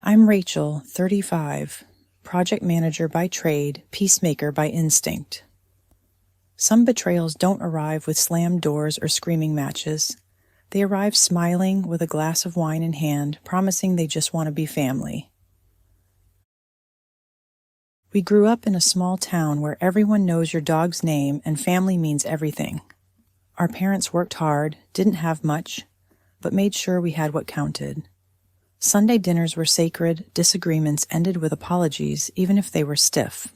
I'm Rachel, 35, project manager by trade, peacemaker by instinct. Some betrayals don't arrive with slammed doors or screaming matches. They arrive smiling with a glass of wine in hand, promising they just want to be family. We grew up in a small town where everyone knows your dog's name and family means everything. Our parents worked hard, didn't have much, but made sure we had what counted. Sunday dinners were sacred, disagreements ended with apologies, even if they were stiff.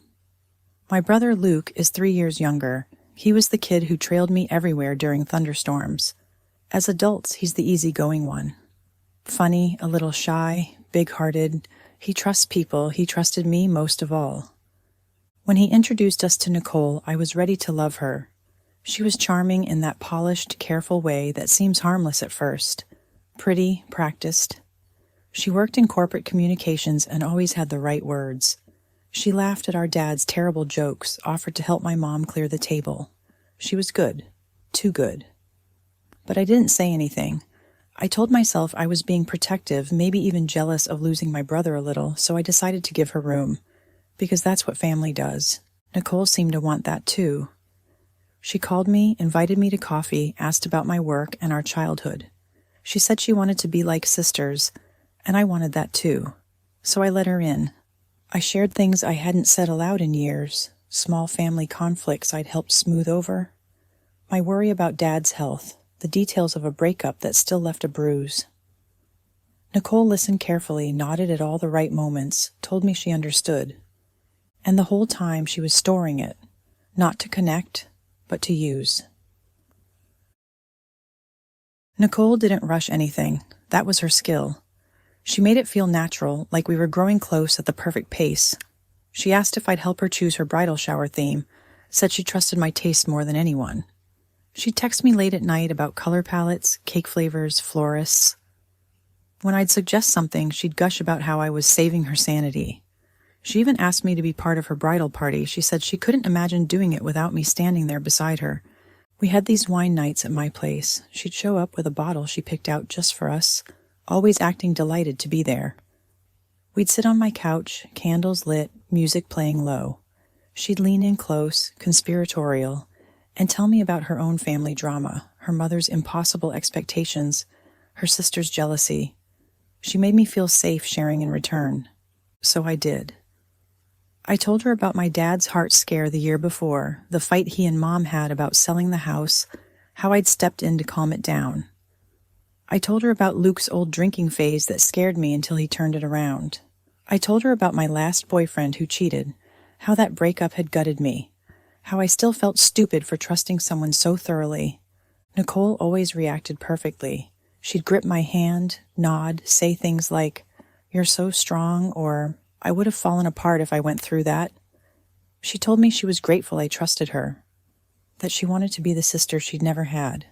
My brother Luke is 3 years younger. He was the kid who trailed me everywhere during thunderstorms. As adults, he's the easygoing one. Funny, a little shy, big-hearted. He trusts people. He trusted me most of all. When he introduced us to Nicole, I was ready to love her. She was charming in that polished, careful way that seems harmless at first. Pretty, practiced. She worked in corporate communications and always had the right words. She laughed at our dad's terrible jokes, offered to help my mom clear the table. She was good. Too good. But I didn't say anything. I told myself I was being protective, maybe even jealous of losing my brother a little, so I decided to give her room. Because that's what family does. Nicole seemed to want that too. She called me, invited me to coffee, asked about my work and our childhood. She said she wanted to be like sisters, and I wanted that too. So I let her in. I shared things I hadn't said aloud in years, small family conflicts I'd helped smooth over. My worry about Dad's health, the details of a breakup that still left a bruise. Nicole listened carefully, nodded at all the right moments, told me she understood. And the whole time she was storing it, not to connect, but to use. Nicole didn't rush anything. That was her skill. She made it feel natural, like we were growing close at the perfect pace. She asked if I'd help her choose her bridal shower theme, said she trusted my taste more than anyone. She'd text me late at night about color palettes, cake flavors, florists. When I'd suggest something, she'd gush about how I was saving her sanity. She even asked me to be part of her bridal party. She said she couldn't imagine doing it without me standing there beside her. We had these wine nights at my place. She'd show up with a bottle she picked out just for us, always acting delighted to be there. We'd sit on my couch, candles lit, music playing low. She'd lean in close, conspiratorial, and tell me about her own family drama, her mother's impossible expectations, her sister's jealousy. She made me feel safe sharing in return. So I did. I told her about my dad's heart scare the year before, the fight he and Mom had about selling the house, how I'd stepped in to calm it down. I told her about Luke's old drinking phase that scared me until he turned it around. I told her about my last boyfriend who cheated, how that breakup had gutted me, how I still felt stupid for trusting someone so thoroughly. Nicole always reacted perfectly. She'd grip my hand, nod, say things like, "You're so strong," or "I would have fallen apart if I went through that." She told me she was grateful I trusted her, that she wanted to be the sister she'd never had.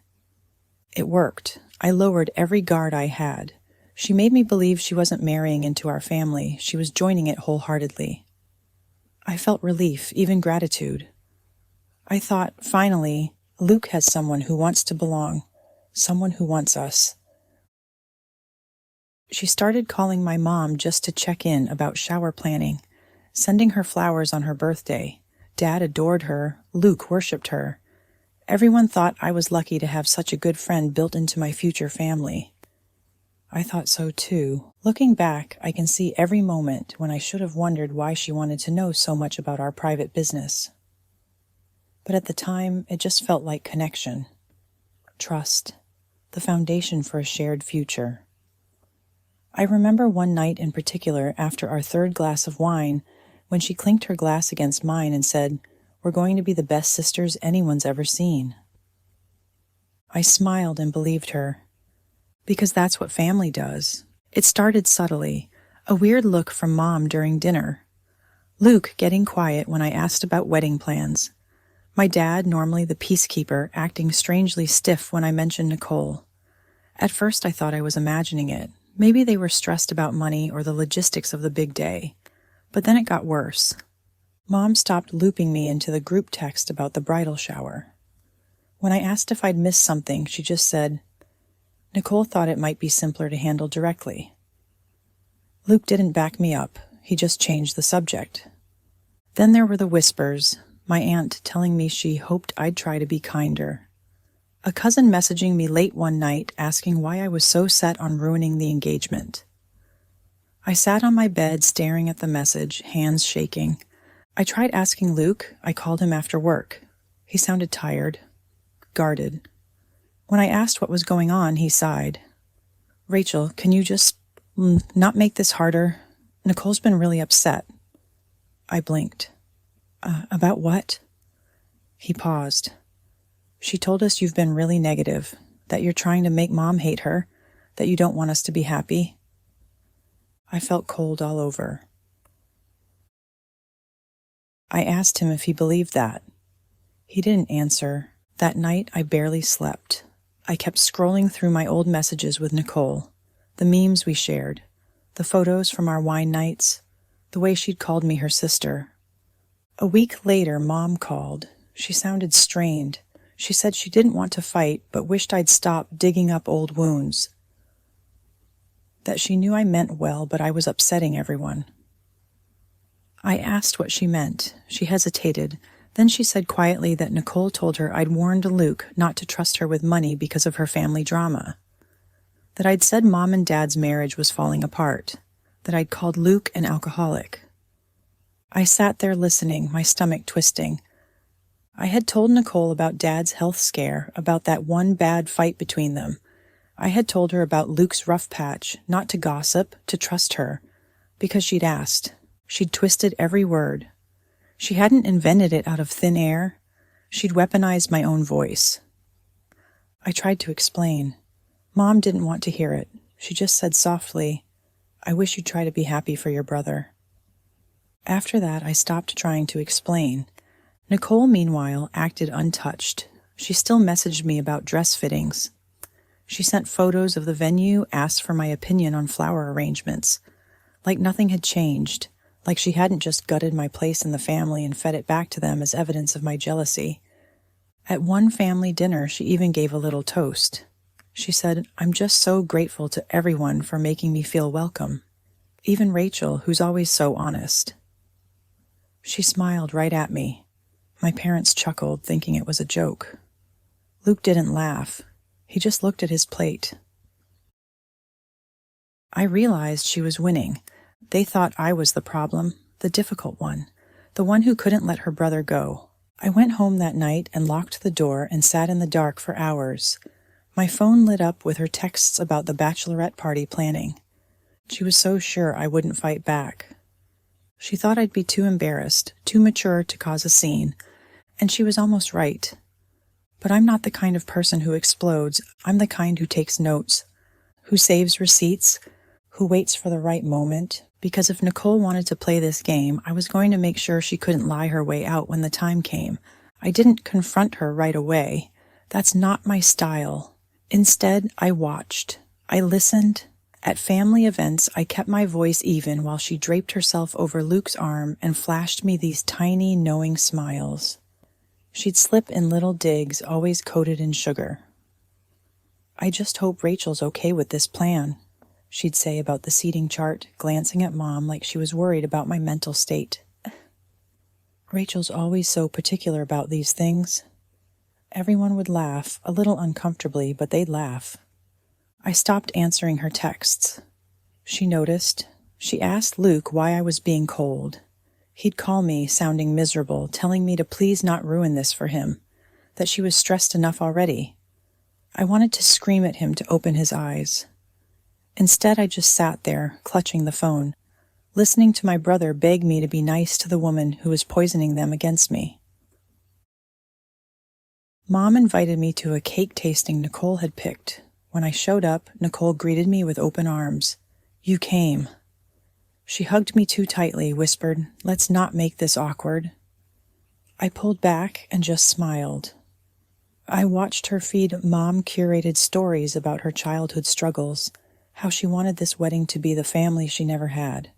It worked. I lowered every guard I had. She made me believe she wasn't marrying into our family. She was joining it wholeheartedly. I felt relief, even gratitude. I thought, finally, Luke has someone who wants to belong, someone who wants us. She started calling my mom just to check in about shower planning, sending her flowers on her birthday. Dad adored her. Luke worshipped her. Everyone thought I was lucky to have such a good friend built into my future family. I thought so too. Looking back, I can see every moment when I should have wondered why she wanted to know so much about our private business. But at the time, it just felt like connection. Trust. The foundation for a shared future. I remember one night in particular, after our third glass of wine, when she clinked her glass against mine and said, "We're going to be the best sisters anyone's ever seen." I smiled and believed her. Because that's what family does. It started subtly, a weird look from Mom during dinner. Luke getting quiet when I asked about wedding plans. My dad, normally the peacekeeper, acting strangely stiff when I mentioned Nicole. At first I thought I was imagining it. Maybe they were stressed about money or the logistics of the big day. But then it got worse. Mom stopped looping me into the group text about the bridal shower. When I asked if I'd missed something, she just said, "Nicole thought it might be simpler to handle directly." Luke didn't back me up. He just changed the subject. Then there were the whispers, my aunt telling me she hoped I'd try to be kinder. A cousin messaging me late one night asking why I was so set on ruining the engagement. I sat on my bed staring at the message, hands shaking. I tried asking Luke. I called him after work. He sounded tired, guarded. When I asked what was going on, he sighed. "Rachel, can you just not make this harder? Nicole's been really upset." I blinked. About what?" He paused. "She told us you've been really negative, that you're trying to make Mom hate her, that you don't want us to be happy." I felt cold all over. I asked him if he believed that. He didn't answer. That night, I barely slept. I kept scrolling through my old messages with Nicole, the memes we shared, the photos from our wine nights, the way she'd called me her sister. A week later, Mom called. She sounded strained. She said she didn't want to fight, but wished I'd stop digging up old wounds. That she knew I meant well, but I was upsetting everyone. I asked what she meant. She hesitated. Then she said quietly that Nicole told her I'd warned Luke not to trust her with money because of her family drama. That I'd said Mom and Dad's marriage was falling apart. That I'd called Luke an alcoholic. I sat there listening, my stomach twisting. I had told Nicole about Dad's health scare, about that one bad fight between them. I had told her about Luke's rough patch, not to gossip, to trust her, because she'd asked. She'd twisted every word. She hadn't invented it out of thin air. She'd weaponized my own voice. I tried to explain. Mom didn't want to hear it. She just said softly, "I wish you'd try to be happy for your brother." After that, I stopped trying to explain. Nicole, meanwhile, acted untouched. She still messaged me about dress fittings. She sent photos of the venue, asked for my opinion on flower arrangements. Like nothing had changed, like she hadn't just gutted my place in the family and fed it back to them as evidence of my jealousy. At one family dinner, she even gave a little toast. She said, "I'm just so grateful to everyone for making me feel welcome. Even Rachel, who's always so honest." She smiled right at me. My parents chuckled, thinking it was a joke. Luke didn't laugh. He just looked at his plate. I realized she was winning. They thought I was the problem, the difficult one, the one who couldn't let her brother go. I went home that night and locked the door and sat in the dark for hours. My phone lit up with her texts about the bachelorette party planning. She was so sure I wouldn't fight back. She thought I'd be too embarrassed, too mature to cause a scene, and she was almost right. But I'm not the kind of person who explodes. I'm the kind who takes notes, who saves receipts, who waits for the right moment, because if Nicole wanted to play this game, I was going to make sure she couldn't lie her way out when the time came. I didn't confront her right away. That's not my style. Instead, I watched. I listened. At family events, I kept my voice even while she draped herself over Luke's arm and flashed me these tiny, knowing smiles. She'd slip in little digs, always coated in sugar. "I just hope Rachel's okay with this plan," she'd say about the seating chart, glancing at Mom like she was worried about my mental state. "Rachel's always so particular about these things." Everyone would laugh, a little uncomfortably, but they'd laugh. I stopped answering her texts. She noticed. She asked Luke why I was being cold. He'd call me, sounding miserable, telling me to please not ruin this for him, that she was stressed enough already. I wanted to scream at him to open his eyes. Instead, I just sat there, clutching the phone, listening to my brother beg me to be nice to the woman who was poisoning them against me. Mom invited me to a cake tasting Nicole had picked. When I showed up, Nicole greeted me with open arms. "You came." She hugged me too tightly, whispered, "Let's not make this awkward." I pulled back and just smiled. I watched her feed Mom-curated stories about her childhood struggles, how she wanted this wedding to be the family she never had.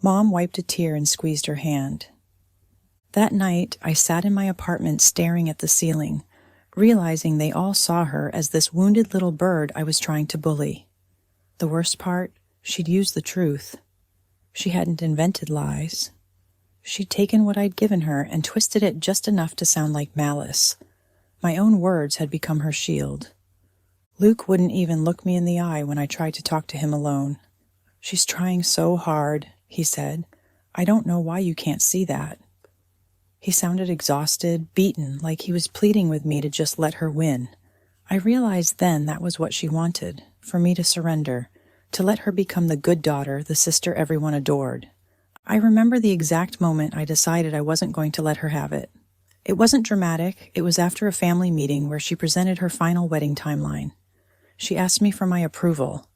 Mom wiped a tear and squeezed her hand. That night, I sat in my apartment staring at the ceiling, realizing they all saw her as this wounded little bird I was trying to bully. The worst part, She'd used the truth. She hadn't invented lies. She'd taken what I'd given her and twisted it just enough to sound like malice. My own words had become her shield. Luke wouldn't even look me in the eye when I tried to talk to him alone. "She's trying so hard," he said. "I don't know why you can't see that." He sounded exhausted, beaten, like he was pleading with me to just let her win. I realized then that was what she wanted, for me to surrender, to let her become the good daughter, the sister everyone adored. I remember the exact moment I decided I wasn't going to let her have it. It wasn't dramatic. It was after a family meeting where she presented her final wedding timeline. She asked me for my approval,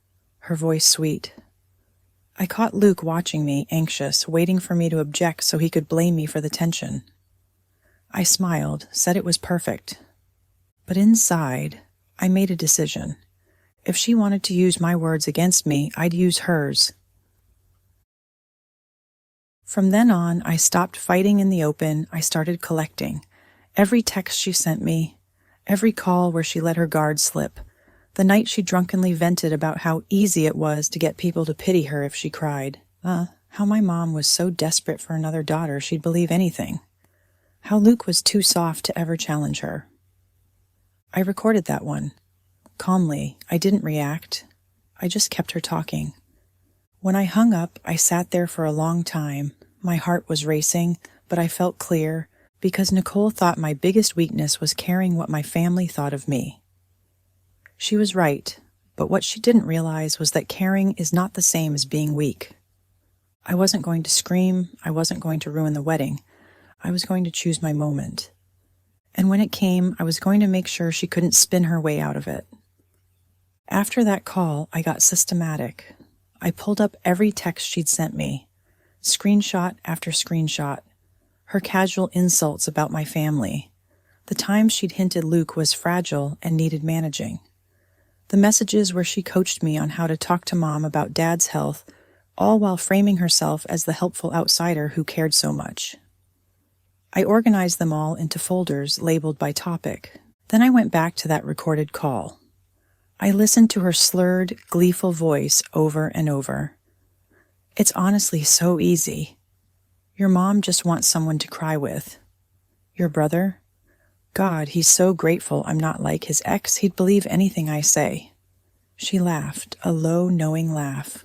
her voice sweet. I caught Luke watching me, anxious, waiting for me to object so he could blame me for the tension. I smiled, said it was perfect. But inside, I made a decision. If she wanted to use my words against me, I'd use hers. From then on, I stopped fighting in the open. I started collecting. Every text she sent me, every call where she let her guard slip, the night she drunkenly vented about how easy it was to get people to pity her if she cried. How my mom was so desperate for another daughter she'd believe anything. How Luke was too soft to ever challenge her. I recorded that one. Calmly, I didn't react. I just kept her talking. When I hung up, I sat there for a long time. My heart was racing, but I felt clear, because Nicole thought my biggest weakness was caring what my family thought of me. She was right, but what she didn't realize was that caring is not the same as being weak. I wasn't going to scream. I wasn't going to ruin the wedding. I was going to choose my moment. And when it came, I was going to make sure she couldn't spin her way out of it. After that call, I got systematic. I pulled up every text she'd sent me, screenshot after screenshot, her casual insults about my family, the times she'd hinted Luke was fragile and needed managing, the messages where she coached me on how to talk to Mom about Dad's health, all while framing herself as the helpful outsider who cared so much. I organized them all into folders labeled by topic. Then I went back to that recorded call. I listened to her slurred, gleeful voice over and over. "It's honestly so easy. Your mom just wants someone to cry with. Your brother? God, he's so grateful I'm not like his ex. He'd believe anything I say." She laughed, a low, knowing laugh.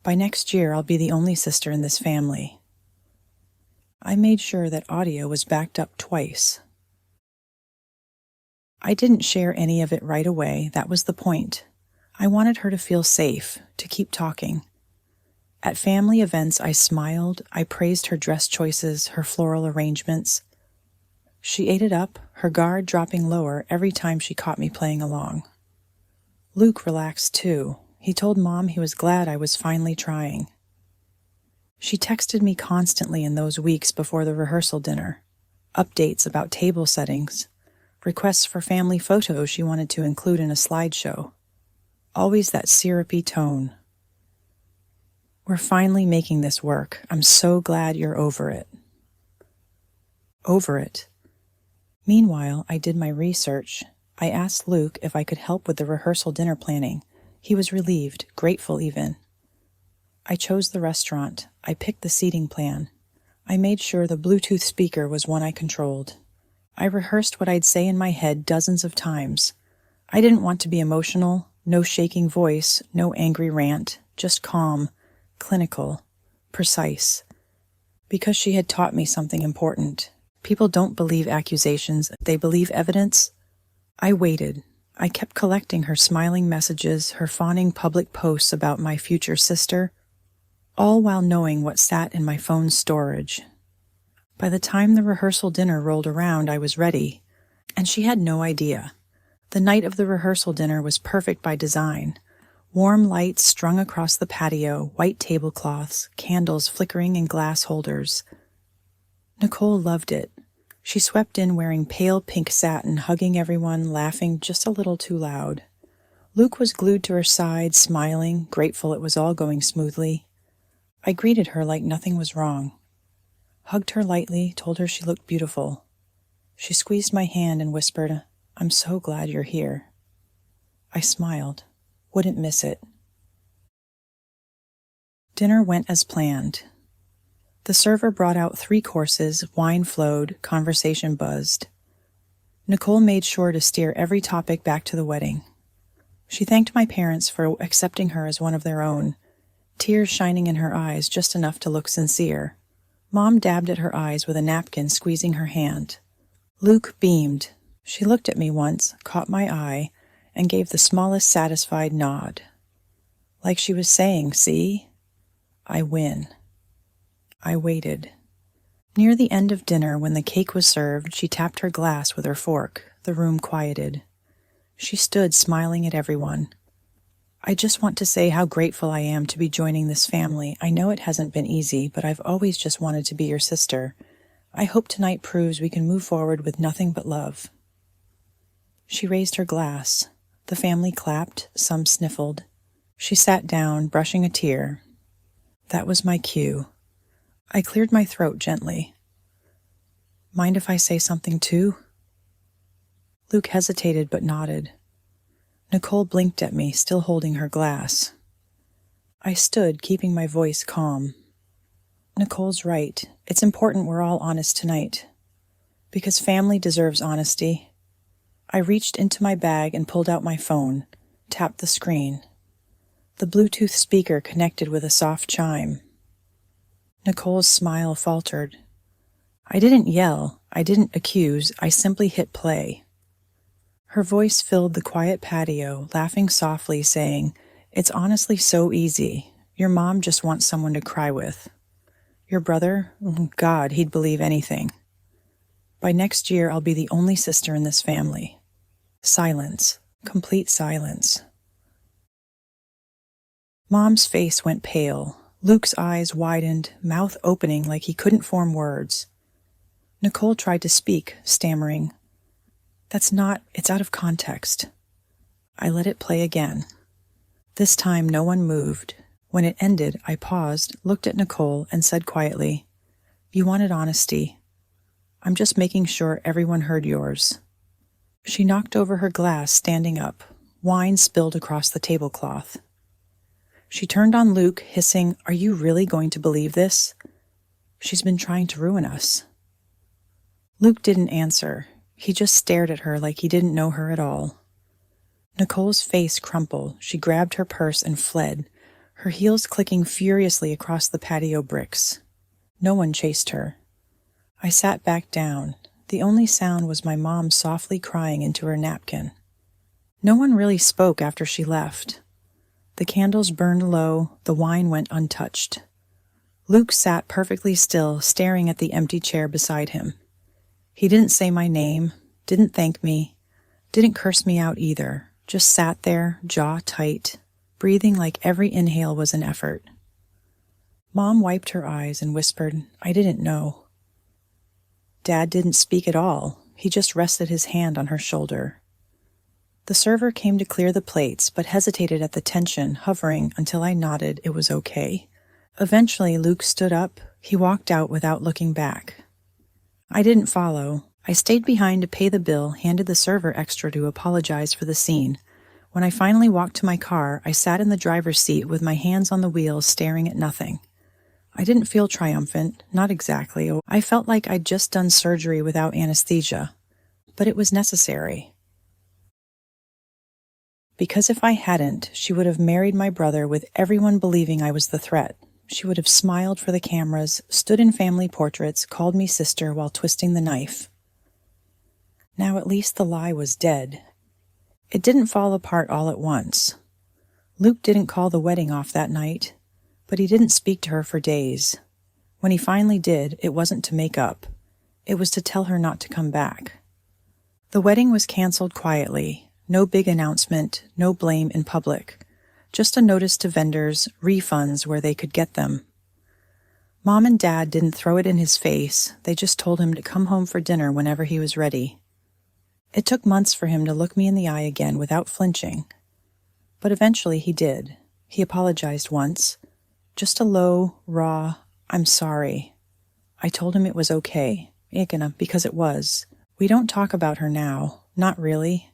"By next year, I'll be the only sister in this family." I made sure that audio was backed up twice. I didn't share any of it right away. That was the point. I wanted her to feel safe, to keep talking. At family events, I smiled. I praised her dress choices, her floral arrangements. She ate it up, her guard dropping lower every time she caught me playing along. Luke relaxed too. He told Mom he was glad I was finally trying. She texted me constantly in those weeks before the rehearsal dinner. Updates about table settings. Requests for family photos she wanted to include in a slideshow. Always that syrupy tone. "We're finally making this work. I'm so glad you're over it." Over it. Meanwhile, I did my research. I asked Luke if I could help with the rehearsal dinner planning. He was relieved, grateful even. I chose the restaurant. I picked the seating plan. I made sure the Bluetooth speaker was one I controlled. I rehearsed what I'd say in my head dozens of times. I didn't want to be emotional, no shaking voice, no angry rant, just calm, clinical, precise. Because she had taught me something important. People don't believe accusations, they believe evidence. I waited. I kept collecting her smiling messages, her fawning public posts about my future sister, all while knowing what sat in my phone's storage. By the time the rehearsal dinner rolled around, I was ready, and she had no idea. The night of the rehearsal dinner was perfect by design. Warm lights strung across the patio, white tablecloths, candles flickering in glass holders. Nicole loved it. She swept in wearing pale pink satin, hugging everyone, laughing just a little too loud. Luke was glued to her side, smiling, grateful it was all going smoothly. I greeted her like nothing was wrong. Hugged her lightly, told her she looked beautiful. She squeezed my hand and whispered, "I'm so glad you're here." I smiled. Wouldn't miss it. Dinner went as planned. The server brought out 3 courses, wine flowed, conversation buzzed. Nicole made sure to steer every topic back to the wedding. She thanked my parents for accepting her as one of their own, tears shining in her eyes just enough to look sincere. Mom dabbed at her eyes with a napkin, squeezing her hand. Luke beamed. She looked at me once, caught my eye, and gave the smallest satisfied nod. Like she was saying, "See? I win." I waited. Near the end of dinner, when the cake was served, she tapped her glass with her fork. The room quieted. She stood smiling at everyone. "I just want to say how grateful I am to be joining this family. I know it hasn't been easy, but I've always just wanted to be your sister. I hope tonight proves we can move forward with nothing but love." She raised her glass. The family clapped, some sniffled. She sat down, brushing a tear. That was my cue. I cleared my throat gently. "Mind if I say something too?" Luke hesitated but nodded. Nicole blinked at me, still holding her glass. I stood, keeping my voice calm. "Nicole's right. It's important we're all honest tonight. Because family deserves honesty." I reached into my bag and pulled out my phone, tapped the screen. The Bluetooth speaker connected with a soft chime. Nicole's smile faltered. I didn't yell, I didn't accuse, I simply hit play. Her voice filled the quiet patio, laughing softly, saying, "It's honestly so easy. Your mom just wants someone to cry with. Your brother? God, he'd believe anything. By next year, I'll be the only sister in this family." Silence. Complete silence. Mom's face went pale. Luke's eyes widened, mouth opening like he couldn't form words. Nicole tried to speak, stammering, "It's out of context." I let it play again. This time no one moved. When it ended, I paused, looked at Nicole, and said quietly, "You wanted honesty. I'm just making sure everyone heard yours." She knocked over her glass, standing up. Wine spilled across the tablecloth. She turned on Luke, hissing, "Are you really going to believe this? She's been trying to ruin us." Luke didn't answer. He just stared at her like he didn't know her at all. Nicole's face crumpled. She grabbed her purse and fled, her heels clicking furiously across the patio bricks. No one chased her. I sat back down. The only sound was my mom softly crying into her napkin. No one really spoke after she left. The candles burned low, the wine went untouched. Luke sat perfectly still, staring at the empty chair beside him. He didn't say my name, didn't thank me, didn't curse me out either, just sat there, jaw tight, breathing like every inhale was an effort. Mom wiped her eyes and whispered, "I didn't know." Dad didn't speak at all. He just rested his hand on her shoulder. The server came to clear the plates, but hesitated at the tension, hovering until I nodded it was okay. Eventually, Luke stood up. He walked out without looking back. I didn't follow. I stayed behind to pay the bill, handed the server extra to apologize for the scene. When I finally walked to my car, I sat in the driver's seat with my hands on the wheel, staring at nothing. I didn't feel triumphant, not exactly. I felt like I'd just done surgery without anesthesia. But it was necessary. Because if I hadn't, she would have married my brother with everyone believing I was the threat. She would have smiled for the cameras, stood in family portraits, called me sister while twisting the knife. Now at least the lie was dead. It didn't fall apart all at once. Luke didn't call the wedding off that night, but he didn't speak to her for days. When he finally did, it wasn't to make up. It was to tell her not to come back. The wedding was canceled quietly. No big announcement, no blame in public. Just a notice to vendors, refunds where they could get them. Mom and Dad didn't throw it in his face. They just told him to come home for dinner whenever he was ready. It took months for him to look me in the eye again without flinching. But eventually he did. He apologized once. Just a low, raw, "I'm sorry." I told him it was okay. Because it was. We don't talk about her now. Not really.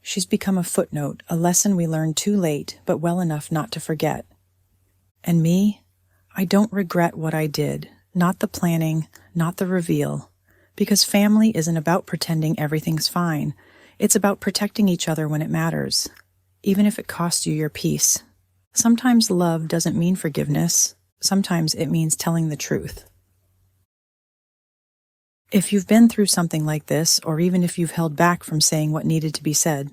She's become a footnote, a lesson we learned too late, but well enough not to forget. And me? I don't regret what I did, not the planning, not the reveal, because family isn't about pretending everything's fine. It's about protecting each other when it matters, even if it costs you your peace. Sometimes love doesn't mean forgiveness. Sometimes it means telling the truth. If you've been through something like this, or even if you've held back from saying what needed to be said,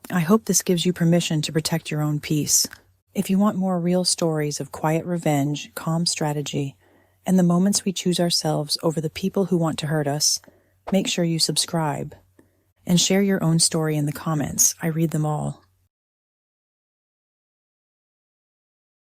I hope this gives you permission to protect your own peace. If you want more real stories of quiet revenge, calm strategy, and the moments we choose ourselves over the people who want to hurt us, make sure you subscribe. And share your own story in the comments. I read them all.